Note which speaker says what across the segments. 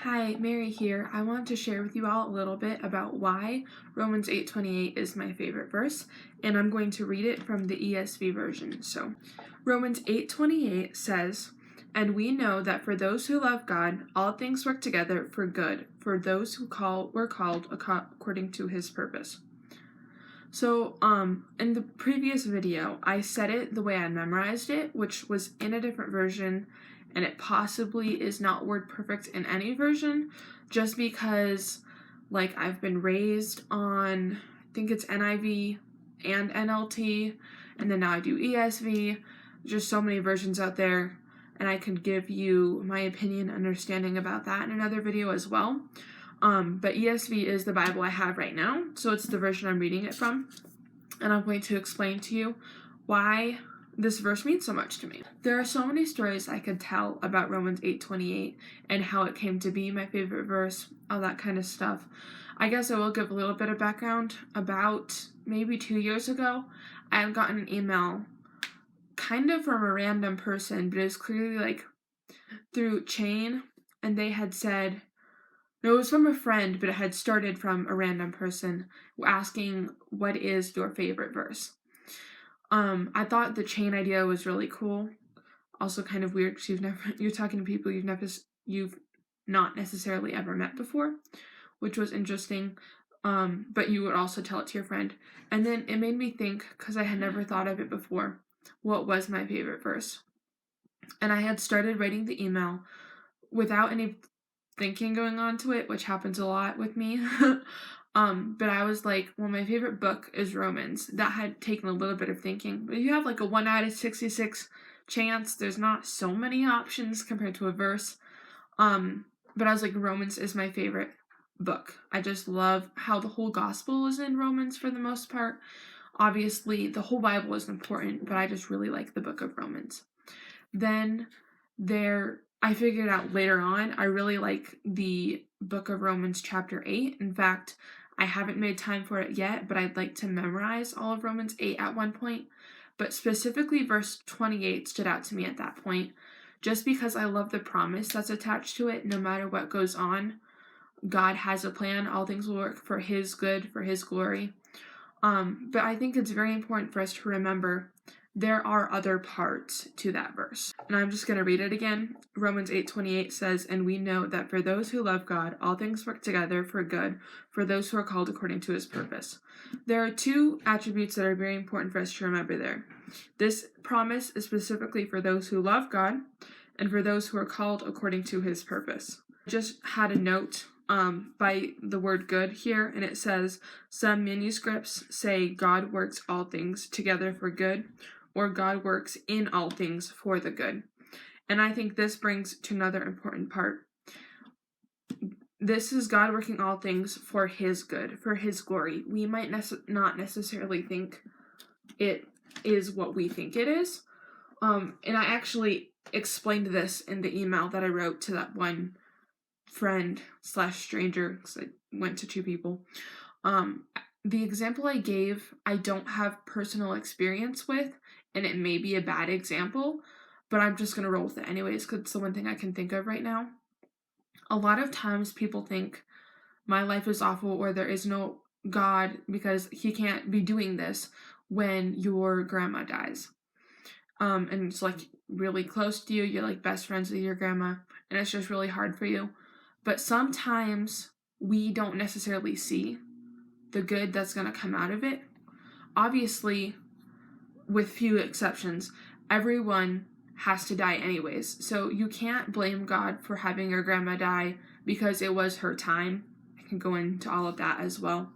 Speaker 1: Hi, Mary here. I want to share with you all a little bit about why Romans 8:28 is my favorite verse, and I'm going to read it from the ESV version. So, Romans 8:28 says, "And we know that for those who love God, all things work together for good, for those who were called according to his purpose." So, in the previous video, I said it the way I memorized it, which was in a different version, and it possibly is not word perfect in any version, just because, I've been raised on, I think it's NIV and NLT, and then now I do ESV. Just so many versions out there, and I could give you my opinion, understanding about that in another video as well. But ESV is the Bible I have right now, so it's the version I'm reading it from, and I'm going to explain to you why this verse means so much to me. There are so many stories I could tell about Romans 8:28 and how it came to be my favorite verse, all that kind of stuff. I guess I will give a little bit of background. About maybe 2 years ago, I had gotten an email kind of from a random person, but it was clearly through chain, and they had said, no, it was from a friend, but it had started from a random person asking, what is your favorite verse? I thought the chain idea was really cool. Also kind of weird because you're talking to people you've not necessarily ever met before, which was interesting. But you would also tell it to your friend. And then it made me think, because I had never thought of it before, what was my favorite verse? And I had started writing the email without any thinking going on to it, which happens a lot with me. But I was like, well, my favorite book is Romans. That had taken a little bit of thinking. But if you have a 1 out of 66 chance, there's not so many options compared to a verse. But I was like, Romans is my favorite book. I just love how the whole gospel is in Romans for the most part. Obviously, the whole Bible is important, but I just really like the book of Romans. Then I figured out later on, I really like the book of Romans chapter 8. In fact, I haven't made time for it yet, but I'd like to memorize all of Romans 8 at one point. But specifically verse 28 stood out to me at that point, just because I love the promise that's attached to it. No matter what goes on, God has a plan. All things will work for his good, for his glory. But I think it's very important for us to remember there are other parts to that verse. And I'm just going to read it again. Romans 8:28 says, "And we know that for those who love God, all things work together for good, for those who are called according to his purpose." There are two attributes that are very important for us to remember there. This promise is specifically for those who love God and for those who are called according to his purpose. I just had a note by the word good here, and it says, some manuscripts say God works all things together for good, or God works in all things for the good. And I think this brings to another important part. This is God working all things for his good, for his glory. We might not necessarily think it is what we think it is. And I actually explained this in the email that I wrote to that one friend/stranger, because I went to two people. The example I gave, I don't have personal experience with, and it may be a bad example, but I'm just going to roll with it anyways, because it's the one thing I can think of right now. A lot of times people think my life is awful, or there is no God because he can't be doing this when your grandma dies. And it's really close to you, you're best friends with your grandma, and it's just really hard for you. But sometimes we don't necessarily see the good that's going to come out of it. Obviously, with few exceptions, everyone has to die anyways. So you can't blame God for having your grandma die because it was her time. I can go into all of that as well.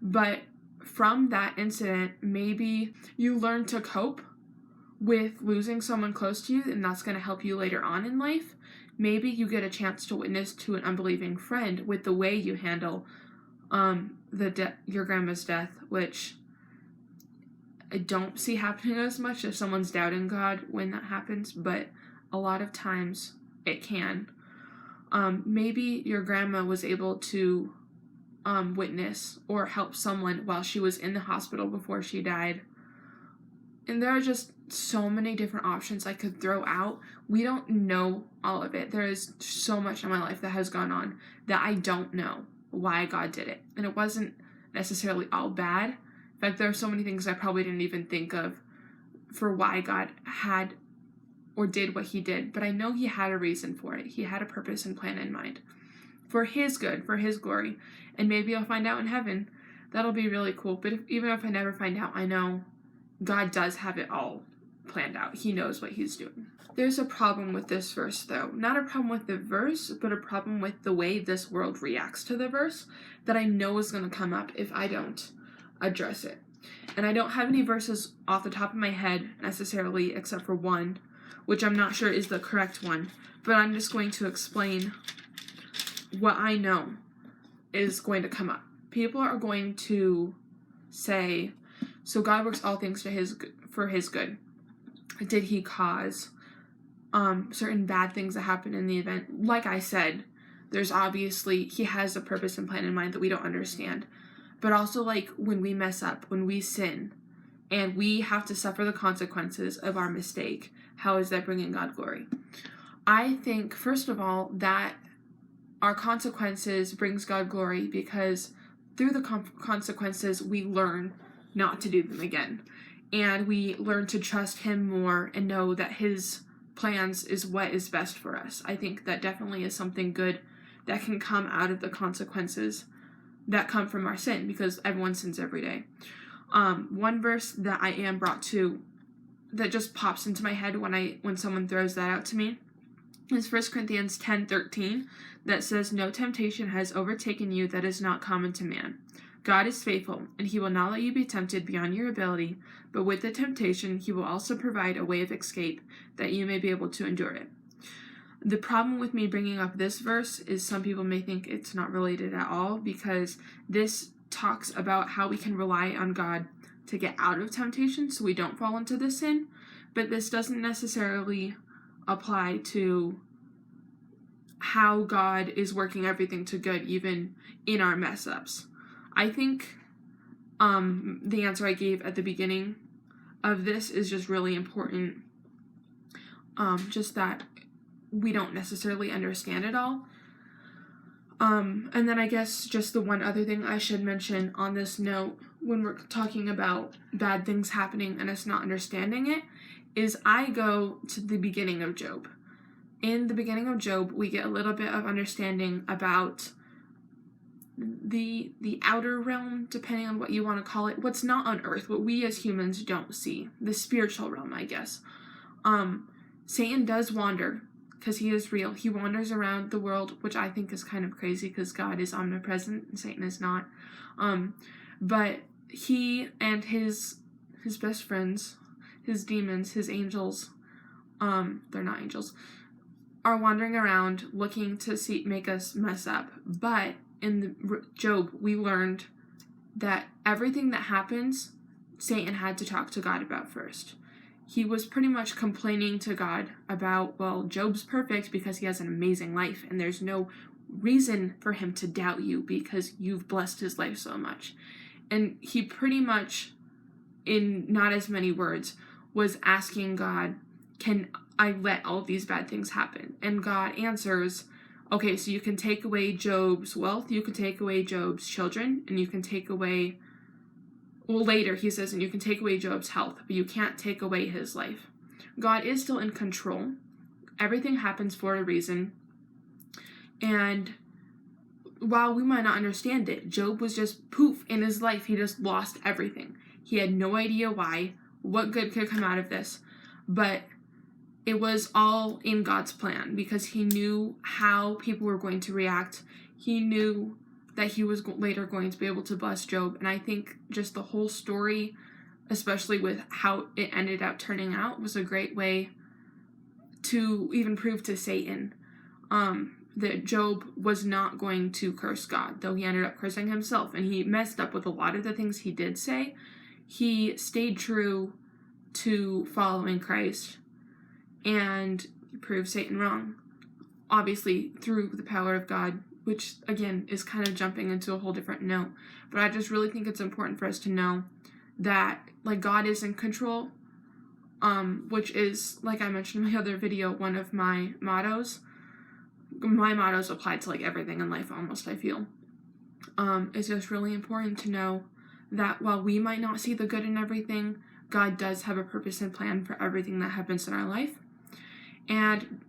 Speaker 1: But from that incident, maybe you learn to cope with losing someone close to you, and that's going to help you later on in life. Maybe you get a chance to witness to an unbelieving friend with the way you handle your grandma's death, which I don't see happening as much if someone's doubting God when that happens, but a lot of times it can. Maybe your grandma was able to witness or help someone while she was in the hospital before she died. And there are just so many different options I could throw out. We don't know all of it. There is so much in my life that has gone on that I don't know why God did it. And it wasn't necessarily all bad. In fact, there are so many things I probably didn't even think of for why God had or did what he did. But I know he had a reason for it. He had a purpose and plan in mind. For his good, for his glory. And maybe I'll find out in heaven. That'll be really cool. But even if I never find out, I know God does have it all planned out. He knows what he's doing. There's a problem with this verse, though. Not a problem with the verse, but a problem with the way this world reacts to the verse that I know is going to come up if I don't address it. And I don't have any verses off the top of my head necessarily, except for one, which I'm not sure is the correct one, but I'm just going to explain what I know is going to come up. People are going to say, so God works all things for his good. Did he cause certain bad things that happen in the event? Like I said, there's obviously, he has a purpose and plan in mind that we don't understand. But also, like, when we mess up, when we sin, and we have to suffer the consequences of our mistake, how is that bringing God glory? I think, first of all, that our consequences brings God glory because through the consequences, we learn not to do them again. And we learn to trust him more and know that his plans is what is best for us. I think that definitely is something good that can come out of the consequences that come from our sin, because everyone sins every day. One verse that I am brought to that just pops into my head when someone throws that out to me is 1 Corinthians 10:13 that says, "No temptation has overtaken you that is not common to man. God is faithful, and he will not let you be tempted beyond your ability, but with the temptation he will also provide a way of escape that you may be able to endure it." The problem with me bringing up this verse is some people may think it's not related at all, because this talks about how we can rely on God to get out of temptation so we don't fall into this sin, but this doesn't necessarily apply to how God is working everything to good even in our mess ups. I think the answer I gave at the beginning of this is just really important, just that we don't necessarily understand it all. And then I guess just the one other thing I should mention on this note, when we're talking about bad things happening and us not understanding it, is I go to the beginning of Job. In the beginning of Job, we get a little bit of understanding about the outer realm, depending on what you want to call it, what's not on earth, what we as humans don't see, the spiritual realm, I guess. Satan does wander, because he is real. He wanders around the world, which I think is kind of crazy, because God is omnipresent and Satan is not. But he and his best friends, his demons, his angels, they're not angels, are wandering around looking to make us mess up. But in Job, we learned that everything that happens, Satan had to talk to God about first. He was pretty much complaining to God about, well, Job's perfect because he has an amazing life, and there's no reason for him to doubt you because you've blessed his life so much. And he pretty much, in not as many words, was asking God, can I let all these bad things happen? And God answers, okay, so you can take away Job's wealth, you can take away Job's children, and you can take away, well, later he says, and you can take away Job's health, but you can't take away his life. God is still in control. Everything happens for a reason. And while we might not understand it, Job was just poof in his life. He just lost everything. He had no idea why, what good could come out of this, but it was all in God's plan because he knew how people were going to react. He knew that he was later going to be able to bless Job. And I think just the whole story, especially with how it ended up turning out, was a great way to even prove to Satan that Job was not going to curse God, though he ended up cursing himself. And he messed up with a lot of the things he did say. He stayed true to following Christ and proved Satan wrong, obviously through the power of God, which again is kind of jumping into a whole different note. But I just really think it's important for us to know that, like, God is in control, which is, like I mentioned in my other video, one of my mottos. My mottos apply to like everything in life almost, I feel. It's just really important to know that while we might not see the good in everything, God does have a purpose and plan for everything that happens in our life. And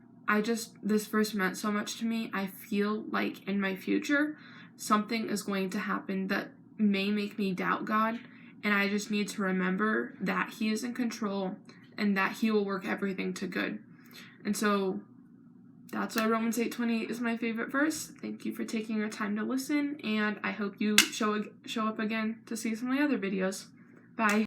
Speaker 1: this verse meant so much to me. I feel like in my future, something is going to happen that may make me doubt God, and I just need to remember that He is in control and that He will work everything to good. And so that's why Romans 8:28 is my favorite verse. Thank you for taking your time to listen, and I hope you show up again to see some of my other videos. Bye.